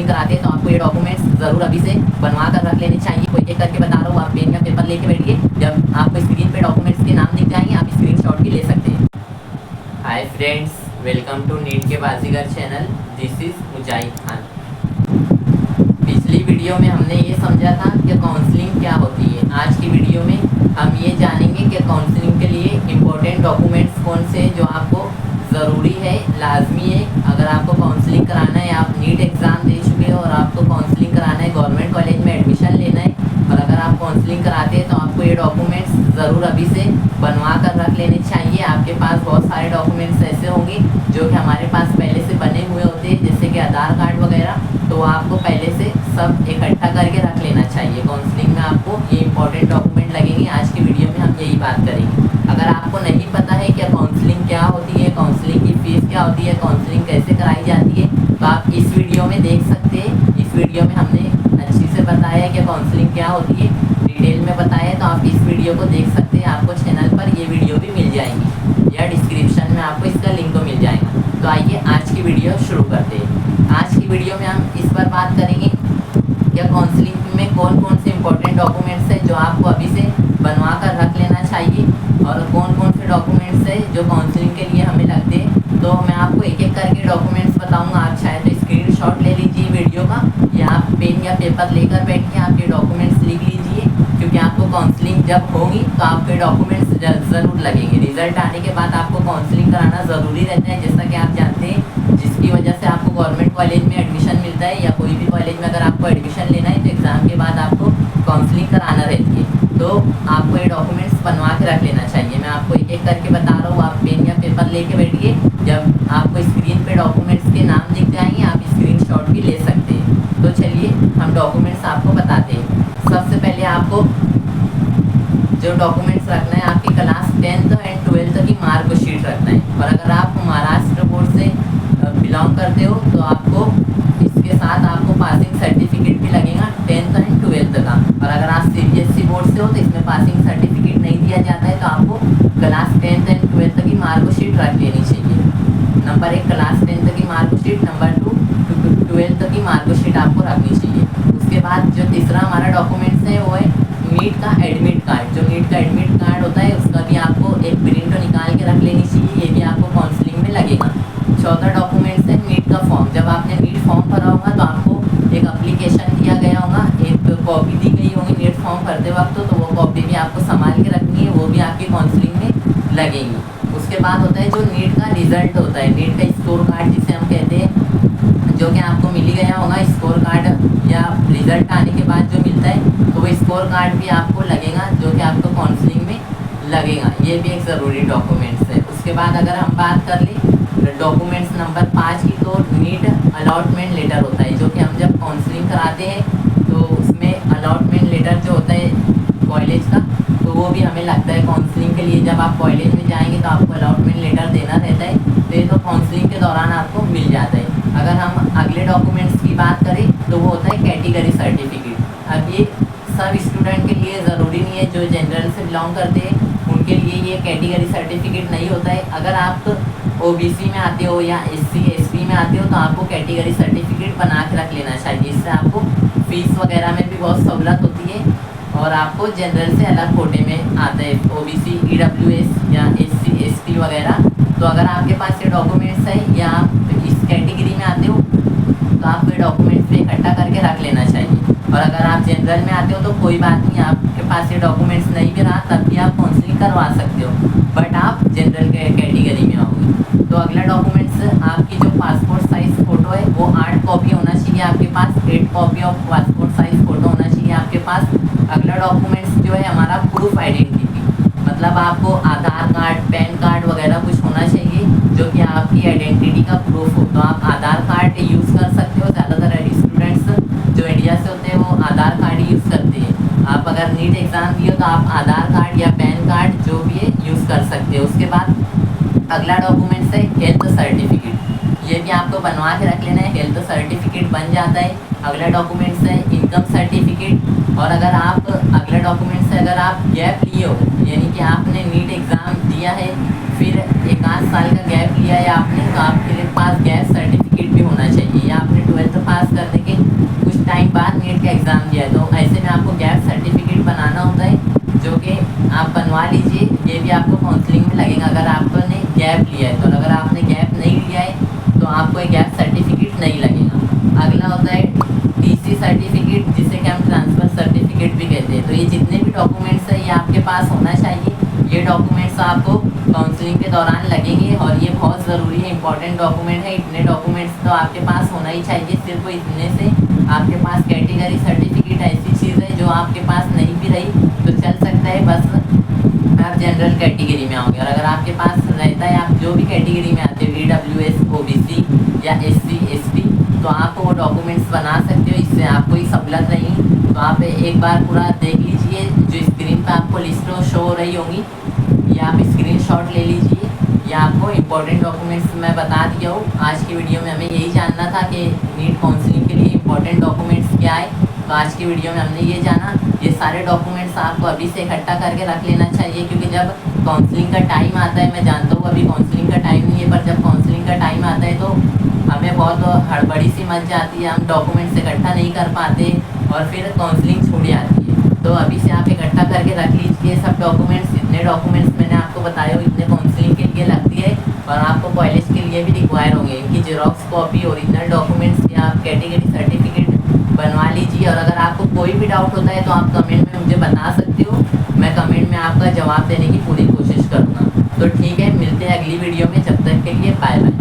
Counselling कराते हैं तो आपको ये डॉक्यूमेंट्स ज़रूर अभी से बनवा कर रख लेने चाहिए। कोई एक करके बता रहा हूँ, आप पेन या पेपर लेके बैठिए, जब आपको स्क्रीन पे डॉक्यूमेंट्स के नाम दिख जाएंगे आप स्क्रीनशॉट भी ले सकते हैं। Hi friends, welcome to NEET के Baazigar channel. This is Mujahid Khan. पिछली वीडियो में हमने ये समझा था कि काउंसलिंग क्या होती है। आज की वीडियो में हम ये जानेंगे कि काउंसलिंग के लिए इम्पोर्टेंट डॉक्यूमेंट्स कौन से हैं जो आपको ज़रूरी है, लाजमी है। अगर आपको काउंसलिंग कराना है, आप नीट एग्ज़ाम दे चुके हो और आपको काउंसलिंग कराना है, गवर्नमेंट कॉलेज में एडमिशन लेना है और अगर आप काउंसलिंग कराते हैं तो आपको ये डॉक्यूमेंट्स ज़रूर अभी से बनवा कर रख लेने चाहिए। आपके पास बहुत सारे डॉक्यूमेंट्स ऐसे होंगे जो कि हमारे पास पहले से बने हुए होते हैं, जैसे कि आधार कार्ड वगैरह, तो आपको पहले से सब इकट्ठा करके रख लेना चाहिए। काउंसलिंग में आपको ये इंपॉर्टेंट डॉक्यूमेंट लगेंगे। आज की वीडियो में हम यही बात करेंगे। अगर आपको नहीं पता है कि काउंसलिंग क्या होती है, काउंसलिंग की फ़ीस क्या होती है, काउंसलिंग कैसे कराई जाती है, तो आप इस वीडियो में देख सकते हैं। इस वीडियो में हमने अच्छी से बताया है कि काउंसलिंग क्या होती है, डिटेल में बताया है, तो आप इस वीडियो को देख सकते हैं। आपको चैनल पर ये वीडियो भी मिल जाएंगी या डिस्क्रिप्शन में आपको इसका लिंक मिल जाएगा। तो आइए आज की वीडियो शुरू करते हैं। आज की वीडियो में हम इस पर बात करेंगे कि काउंसलिंग में कौन कौन से इंपॉर्टेंट डॉक्यूमेंट्स हैं जो आपको अभी से बनवा कर रख लेना चाहिए और कौन कौन से डॉक्यूमेंट्स हैं जो काउंसलिंग के लिए हमें लगते हैं। तो मैं आपको एक एक करके डॉक्यूमेंट्स बताऊंगा। आप चाहे तो स्क्रीनशॉट ले लीजिए वीडियो का, या आप पेन या पेपर लेकर बैठ के आप ये डॉक्यूमेंट्स लिख लीजिए, क्योंकि आपको काउंसलिंग जब होगी तो आपके डॉक्यूमेंट्स ज़रूर लगेंगे। रिजल्ट आने के बाद आपको काउंसलिंग कराना ज़रूरी रहता है, जैसा कि आप जानते हैं, जिसकी वजह से आपको गवर्नमेंट कॉलेज में एडमिशन मिलता है या कोई भी कॉलेज में अगर आपको एडमिशन लेना है तो एग्ज़ाम के बाद आपको काउंसलिंग कराना रहती है। तो आपको ये डॉक्यूमेंट्स बनवा के रख लेना चाहिए। मैं आपको एक एक करके बता रहा हूँ, आप पेन या पेपर लेके बैठिए, जब आपको स्क्रीन पे डॉक्यूमेंट्स के नाम दिख जाएंगे आप स्क्रीनशॉट भी ले सकते हैं। तो चलिए हम डॉक्यूमेंट्स आपको बताते हैं। सबसे पहले आपको जो डॉक्यूमेंट्स रखना है, आपकी क्लास 10th एंड 12th की मार्कशीट रखना है। और अगर आप महाराष्ट्र बोर्ड से बिलोंग करते हो तो आपको इसके साथ आपको पासिंग सर्टिफिकेट भी लगेगा 10th एंड 12th का। और अगर आप CBSE बोर्ड से हो तो इसमें पासिंग सर्टिफिकेट नहीं दिया जाता है, तो आपको क्लास 10th एंड 12th की मार्कशीट रख लेनी चाहिए। नंबर 1 क्लास 10th की मार्कशीट, नंबर 2 12th की मार्कशीट आपको रखनी चाहिए। उसके बाद जो तीसरा हमारा डॉक्यूमेंट्स है वो है नीट का एडमिट कार्ड। जो नीट का एडमिट कार्ड होता है उसका भी आपको एक प्रिंट निकाल के रख लेनी चाहिए, ये भी आपको काउंसलिंग में लगेगा। चौथा डॉक्यूमेंट्स है नीट का फॉर्म। जब आपने नीट फॉर्म भरा होगा तो आपको एक एप्लीकेशन दिया गया होगा, एक कॉपी दी गई होगी नीट फॉर्म भरते वक्त, तो वो कॉपी भी आपको संभाल के रखनी है, वो भी आपकी काउंसलिंग में लगेंगी। उसके बाद होता है जो नीट का रिजल्ट होता है, नीट का स्कोर कार्ड जिसे हम कहते हैं, जो कि आपको मिल ही गया होगा। स्कोर कार्ड या रिजल्ट आने के बाद जो मिलता है तो वो स्कोर कार्ड भी आपको लगेगा, जो कि आपको काउंसलिंग में लगेगा। ये भी एक ज़रूरी डॉक्यूमेंट्स है। उसके बाद अगर हम बात कर लें डॉक्यूमेंट्स नंबर 5 की, तो नीट अलॉटमेंट लेटर होता है, जो कि हम जब काउंसलिंग कराते हैं तो उसमें अलॉटमेंट लेटर जो होता है कॉलेज का, तो वो भी हमें लगता है काउंसलिंग के लिए। जब आप कॉलेज में जाएंगे तो आपको अलॉटमेंट लेटर देना रहता है, तो ये तो काउंसलिंग के दौरान आपको मिल जाता है। अगर हम अगले डॉक्यूमेंट्स की बात करें तो वो होता है कैटेगरी सर्टिफिकेट। अब ये सब स्टूडेंट के लिए ज़रूरी नहीं है, जो जनरल से बिलोंग करते हैं उनके लिए ये कैटेगरी सर्टिफिकेट नहीं होता है। अगर आप OBC में आते हो या SC ST में आते हो तो आपको कैटेगरी सर्टिफिकेट बना के रख लेना चाहिए। इससे आपको फीस वगैरह में भी बहुत सहूलत होती है और आपको जनरल से अलग कोटे में आता है, OBC EWS या SC ST वगैरह। तो अगर आपके पास ये डॉक्यूमेंट्स है या आप इस कैटेगरी में आते हो तो आपको ये डॉक्यूमेंट्स भी इकट्ठा करके रख लेना चाहिए। और अगर आप जनरल में आते हो तो कोई बात नहीं, आपके पास ये डॉक्यूमेंट्स नहीं भी रहा तब भी आप काउंसलिंग करवा सकते हो, बट आप जनरल कैटेगरी में आओगे। तो अगला डॉक्यूमेंट्स आपकी जो पासपोर्ट साइज़ फ़ोटो है वो 8 कॉपी होना चाहिए आपके पास, 8 copy of passport size photo होना चाहिए आपके पास। अगला डॉक्यूमेंट्स जो है हमारा प्रूफ आइडेंटिटी, मतलब आपको आधार कार्ड, पैन कार्ड वगैरह कुछ होना चाहिए जो कि आपकी आइडेंटिटी का प्रूफ हो। तो आप आधार कार्ड यूज़ कर सकते हो। ज़्यादातर स्टूडेंट्स जो इंडिया से होते हैं वो आधार कार्ड यूज़ करते हैं। आप अगर नीट एग्ज़ाम दिए तो आप आधार कार्ड या पैन कार्ड जो भी है यूज़ कर सकते हो। उसके बाद अगला डॉक्यूमेंट्स है हेल्थ सर्टिफिकेट। ये भी आपको बनवा के रख लेना है, हेल्थ सर्टिफिकेट बन जाता है। अगला डॉक्यूमेंट्स है इनकम सर्टिफिकेट। और अगर आप अगला डॉक्यूमेंट्स है अगर आप गैप लिए हो, यानी कि आपने नीट एग्ज़ाम दिया है फिर 1 साल का गैप लिया है आपने, तो आपके पास गैप सर्टिफिकेट भी होना चाहिए। या आपने 12th पास करने के आप बनवा लीजिए, ये भी आपको काउंसलिंग में लगेगा अगर आपने गैप लिया है। तो अगर आपने गैप नहीं लिया है तो आपको एक गैप सर्टिफिकेट नहीं लगेगा। अगला होता है टीसी सर्टिफिकेट, जिसे कि हम ट्रांसफ़र सर्टिफिकेट भी कहते हैं। तो ये जितने भी डॉक्यूमेंट्स हैं ये आपके पास होना चाहिए। ये डॉक्यूमेंट्स आपको काउंसलिंग के दौरान लगेंगे और ये बहुत ज़रूरी है, इंपॉर्टेंट डॉक्यूमेंट है। इतने डॉक्यूमेंट्स तो आपके पास होना ही चाहिए। सिर्फ इतने से आपके पास कैटेगरी सर्टिफिकेट ऐसी चीज़ है जो आपके पास नहीं भी रही तो चल सकता है, बस आप जनरल कैटेगरी में आओगे। और अगर आपके पास रहता है, आप जो भी कैटेगरी में आते हो EWS, OBC या SC ST, तो आप वो डॉक्यूमेंट्स बना सकते हो। इससे आपको ही सहूलत नहीं। तो आप एक बार पूरा देख लीजिए, जो स्क्रीन पर आपको लिस्ट शो हो रही होंगी, या आप स्क्रीनशॉट ले लीजिए। या आपको इम्पोर्टेंट डॉक्यूमेंट्स मैं बता दिया हूँ। आज की वीडियो में हमें यही जानना था कि नीट काउंसलिंग के लिए इम्पोर्टेंट डॉक्यूमेंट्स क्या है। तो आज की वीडियो में हमने ये जाना। ये सारे डॉक्यूमेंट्स आपको अभी से इकट्ठा करके रख लेना चाहिए, क्योंकि जब काउंसलिंग का टाइम आता है, मैं जानता हूँ अभी काउंसलिंग का टाइम नहीं है, पर जब काउंसलिंग का टाइम आता है तो हमें बहुत हड़बड़ी सी मच जाती है, हम डॉक्यूमेंट्स इकट्ठा नहीं कर पाते और फिर काउंसलिंग छूट जाती है। तो अभी से आप इकट्ठा करके रख लीजिए सब डॉक्यूमेंट्स। जितने डॉक्यूमेंट्स मैंने आपको बताए हो इतने काउंसलिंग के लिए लगती है, और आपको कॉलेज के लिए भी रिक्वायर होंगे। इनकी जेरॉक्स कॉपी, ओरिजिनल डॉक्यूमेंट्स या आप कैटेगरी सर्टिफिकेट बनवा लीजिए। और अगर आपको कोई भी डाउट होता है तो आप कमेंट में मुझे बता सकते हो, मैं कमेंट में आपका जवाब देने की पूरी कोशिश करूँगा। तो ठीक है, मिलते हैं अगली वीडियो में, जब तक के लिए बाय बाय।